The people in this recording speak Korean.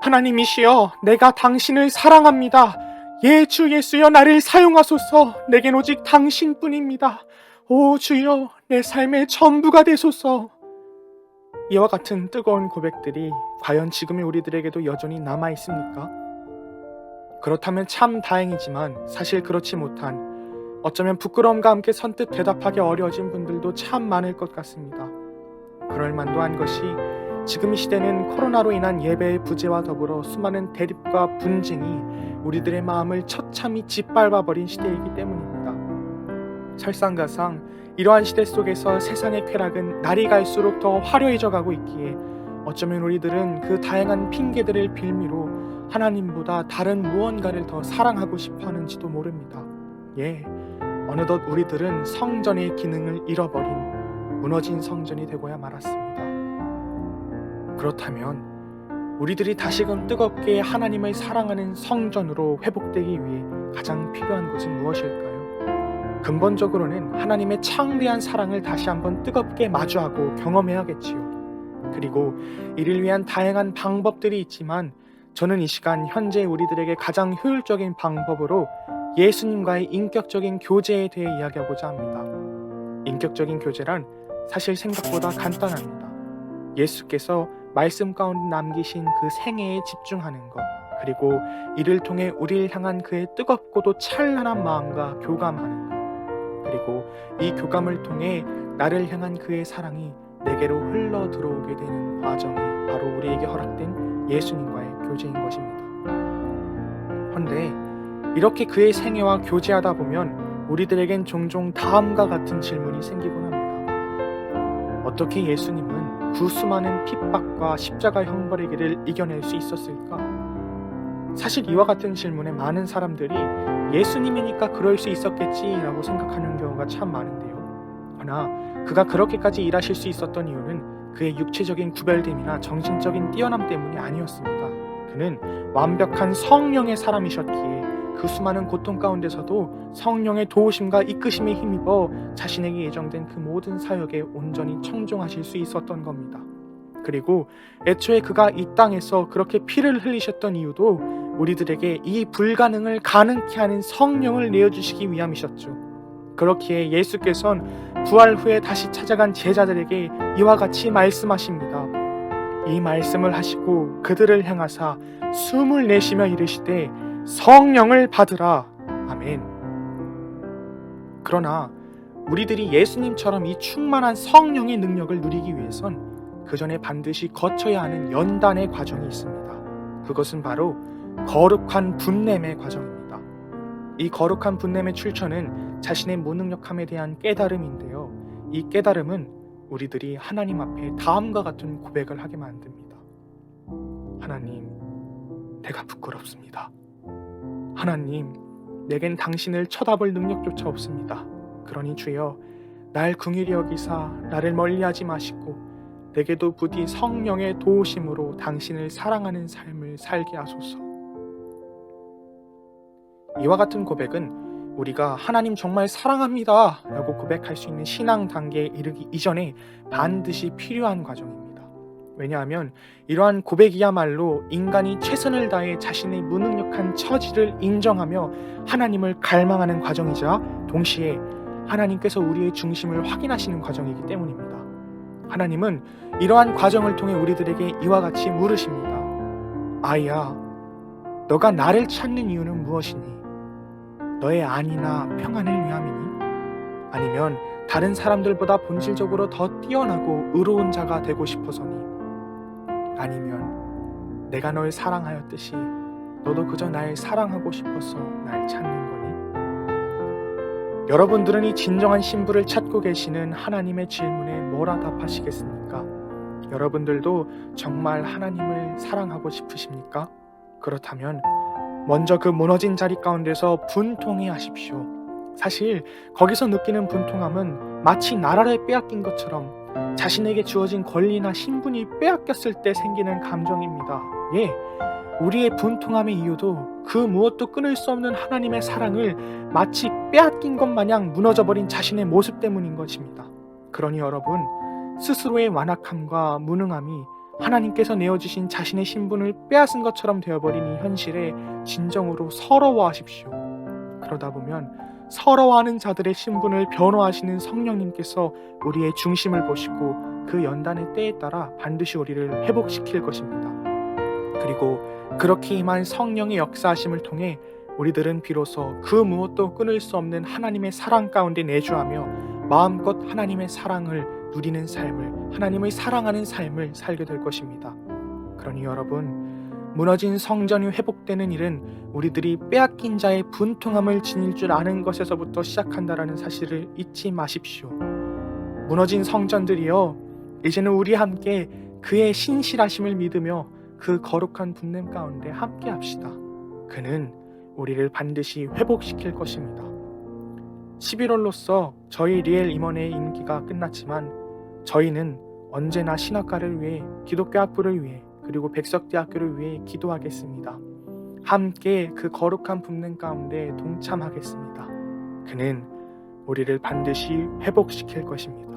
하나님이시여, 내가 당신을 사랑합니다. 예, 주 예수여, 나를 사용하소서. 내겐 오직 당신뿐입니다. 오 주여, 내 삶의 전부가 되소서. 이와 같은 뜨거운 고백들이 과연 지금의 우리들에게도 여전히 남아 있습니까? 그렇다면 참 다행이지만 사실 그렇지 못한, 어쩌면 부끄러움과 함께 선뜻 대답하기 어려워진 분들도 참 많을 것 같습니다. 그럴 만도 한 것이 지금 이 시대는 코로나로 인한 예배의 부재와 더불어 수많은 대립과 분쟁이 우리들의 마음을 처참히 짓밟아버린 시대이기 때문입니다. 설상가상 이러한 시대 속에서 세상의 쾌락은 날이 갈수록 더 화려해져 가고 있기에 어쩌면 우리들은 그 다양한 핑계들을 빌미로 하나님보다 다른 무언가를 더 사랑하고 싶어 하는지도 모릅니다. 예, 어느덧 우리들은 성전의 기능을 잃어버린 무너진 성전이 되고야 말았습니다. 그렇다면 우리들이 다시금 뜨겁게 하나님을 사랑하는 성전으로 회복되기 위해 가장 필요한 것은 무엇일까요? 근본적으로는 하나님의 창대한 사랑을 다시 한번 뜨겁게 마주하고 경험해야겠지요. 그리고 이를 위한 다양한 방법들이 있지만 저는 이 시간 현재 우리들에게 가장 효율적인 방법으로 예수님과의 인격적인 교제에 대해 이야기하고자 합니다. 인격적인 교제란 사실 생각보다 간단합니다. 예수께서 말씀 가운데 남기신 그 생애에 집중하는 것, 그리고 이를 통해 우리를 향한 그의 뜨겁고도 찬란한 마음과 교감하는 것, 그리고 이 교감을 통해 나를 향한 그의 사랑이 내게로 흘러 들어오게 되는 과정이 바로 우리에게 허락된 예수님과의 교제인 것입니다. 그런데 이렇게 그의 생애와 교제하다 보면 우리들에겐 종종 다음과 같은 질문이 생기곤 합니다. 어떻게 예수님은 그 수많은 핍박과 십자가 형벌의 길을 이겨낼 수 있었을까? 사실 이와 같은 질문에 많은 사람들이 예수님이니까 그럴 수 있었겠지라고 생각하는 경우가 참 많은데요. 그러나 그가 그렇게까지 일하실 수 있었던 이유는 그의 육체적인 구별됨이나 정신적인 뛰어남 때문이 아니었습니다. 그는 완벽한 성령의 사람이셨기에 그 수많은 고통 가운데서도 성령의 도우심과 이끄심에 힘입어 자신에게 예정된 그 모든 사역에 온전히 청종하실 수 있었던 겁니다. 그리고 애초에 그가 이 땅에서 그렇게 피를 흘리셨던 이유도 우리들에게 이 불가능을 가능케 하는 성령을 내어주시기 위함이셨죠. 그렇기에 예수께서는 부활 후에 다시 찾아간 제자들에게 이와 같이 말씀하십니다. 이 말씀을 하시고 그들을 향하사 숨을 내쉬며 이르시되 성령을 받으라. 아멘. 그러나 우리들이 예수님처럼 이 충만한 성령의 능력을 누리기 위해선 그 전에 반드시 거쳐야 하는 연단의 과정이 있습니다. 그것은 바로 거룩한 분냄의 과정입니다. 이 거룩한 분냄의 출처는 자신의 무능력함에 대한 깨달음인데요. 이 깨달음은 우리들이 하나님 앞에 다음과 같은 고백을 하게 만듭니다. 하나님, 내가 부끄럽습니다. 하나님, 내겐 당신을 쳐다볼 능력조차 없습니다. 그러니 주여, 날 긍휼히 여기사 나를 멀리하지 마시고 내게도 부디 성령의 도우심으로 당신을 사랑하는 삶을 살게 하소서. 이와 같은 고백은 우리가 하나님 정말 사랑합니다 라고 고백할 수 있는 신앙 단계에 이르기 이전에 반드시 필요한 과정입니다. 왜냐하면 이러한 고백이야말로 인간이 최선을 다해 자신의 무능력한 처지를 인정하며 하나님을 갈망하는 과정이자 동시에 하나님께서 우리의 중심을 확인하시는 과정이기 때문입니다. 하나님은 이러한 과정을 통해 우리들에게 이와 같이 물으십니다. 아이야, 너가 나를 찾는 이유는 무엇이니? 너의 안위나 평안을 위함이니? 아니면 다른 사람들보다 본질적으로 더 뛰어나고 의로운 자가 되고 싶어서니? 아니면 내가 널 사랑하였듯이 너도 그저 날 사랑하고 싶어서 날 찾는 거니? 여러분들은 이 진정한 신부를 찾고 계시는 하나님의 질문에 뭐라 답하시겠습니까? 여러분들도 정말 하나님을 사랑하고 싶으십니까? 그렇다면 먼저 그 무너진 자리 가운데서 분통해 하십시오. 사실 거기서 느끼는 분통함은 마치 나라를 빼앗긴 것처럼 자신에게 주어진 권리나 신분이 빼앗겼을 때 생기는 감정입니다. 예, 우리의 분통함의 이유도 그 무엇도 끊을 수 없는 하나님의 사랑을 마치 빼앗긴 것 마냥 무너져버린 자신의 모습 때문인 것입니다. 그러니 여러분, 스스로의 완악함과 무능함이 하나님께서 내어주신 자신의 신분을 빼앗은 것처럼 되어버린 이 현실에 진정으로 서러워하십시오. 그러다 보면 서러워하는 자들의 신분을 변호하시는 성령님께서 우리의 중심을 보시고 그 연단의 때에 따라 반드시 우리를 회복시킬 것입니다. 그리고 그렇게 임한 성령의 역사하심을 통해 우리들은 비로소 그 무엇도 끊을 수 없는 하나님의 사랑 가운데 내주하며 마음껏 하나님의 사랑을 누리는 삶을, 하나님의 사랑하는 삶을 살게 될 것입니다. 그러니 여러분, 무너진 성전이 회복되는 일은 우리들이 빼앗긴 자의 분통함을 지닐 줄 아는 것에서부터 시작한다라는 사실을 잊지 마십시오. 무너진 성전들이여, 이제는 우리 함께 그의 신실하심을 믿으며 그 거룩한 분냄 가운데 함께 합시다. 그는 우리를 반드시 회복시킬 것입니다. 11월로서 저희 리엘 임원의 임기가 끝났지만 저희는 언제나 신학과를 위해, 기독교 학부를 위해, 그리고 백석대학교를 위해 기도하겠습니다. 함께 그 거룩한 분냄 가운데 동참하겠습니다. 그는 우리를 반드시 회복시킬 것입니다.